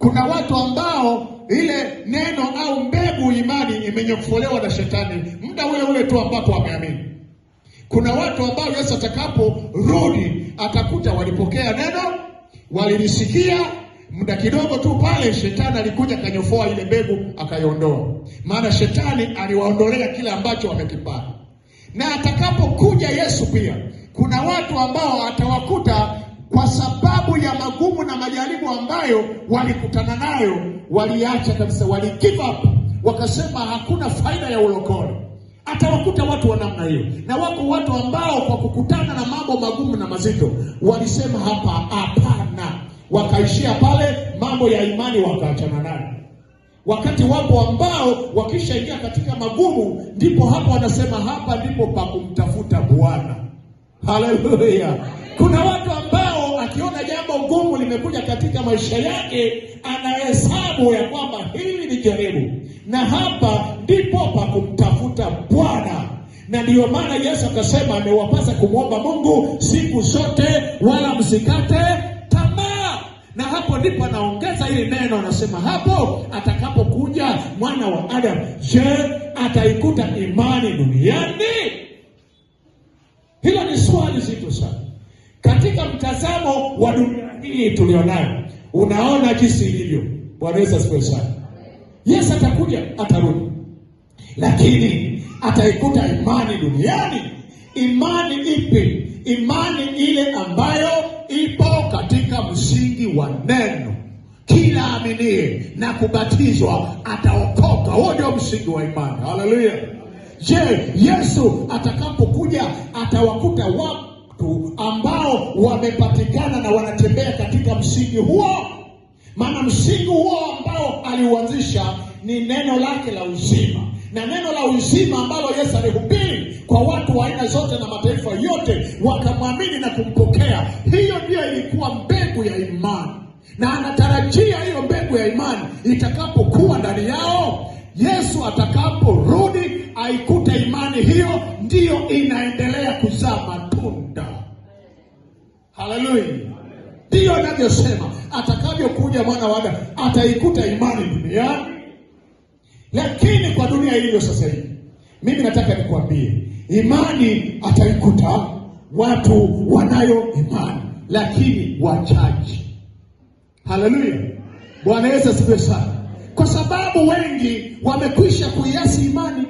Kuna watu ambao ile neno au mbegu imani imenyofolewa na shetani muda ule ule tu ambapo wameamini. Kuna watu ambao Yesu atakaporudi atakuta walipokea neno, walilisikia, muda kidogo tu pale shetani alikuja kanyofoa ile mbegu akaiondoa. Maana shetani aliwaondolea kile ambacho wamekipata. Na atakapokuja Yesu pia, kuna watu ambao atawakuta kwa sababu ya magumu na majaribu ambayo walikutana nayo, waliacha kabisa, waligive up, wakasema hakuna faida ya ulokole. Atawakuta watu wa namna hiyo. Na wako watu ambao kwa kukutana na mambo magumu na mazito walisema hapana, wakaishia pale, mambo ya imani wakaachana nayo. Wakati wapo ambao wakishaingia katika magumu, ndipo hapo wanasema hapa ndipo pa kumtafuta Bwana. Haleluya. Kuna watu ambao akiona jambo gumu limekuja katika maisha yake, anahesabu ya kwamba hili ni jaribu, na hapa ndipo pa kumtafuta Bwana. Na ndiyo maana Yesu akasema amewapasa kumwomba Mungu siku zote, wala msikate tamaa. Na hapo ndipo anaongeza hili neno, anasema hapo atakapokuja mwana wa Adamu, je, ataikuta imani duniani? Hilo ni swali zito sana. Katika mtazamo wa dunia hii tulionayo, unaona jinsi ilivyo. Bwana Yesu asifiwe sana. Yesu atakuja, atarudi, lakini ataikuta imani duniani? Imani ipi? Imani ile ambayo ipo katika msingi wa neno. Kila aminiye na kubatizwa ataokoka. Huo ndio msingi wa imani. Haleluya. Je, Yesu atakapokuja atawakuta watu ambao wamepatikana na wanatembea katika msingi huo? Maana msingi huo ambao aliuanzisha ni neno lake la uzima. Na neno la uzima ambalo Yesu alihubiri kwa watu wa aina zote na mataifa yote wakamwamini na kumpokea. Hiyo ndiyo ilikuwa mbegu ya imani. Na anatarajia hiyo mbegu ya imani itakapokuwa ndani yao, Yesu atakaporudi aikute imani hiyo ndiyo inaendelea kuzaa matunda. Haleluya. Ndiyo anavyosema atakavyokuja mwana wa Adamu ataikuta imani duniani. Lakini kwa dunia ilivyo sasa hivi, mimi nataka nikwambie, imani ataikuta watu wanayo imani, lakini wachache. Haleluya. Bwana Yesu asifiwe sana. Kwa sababu wengi wamekwisha kuiasi imani.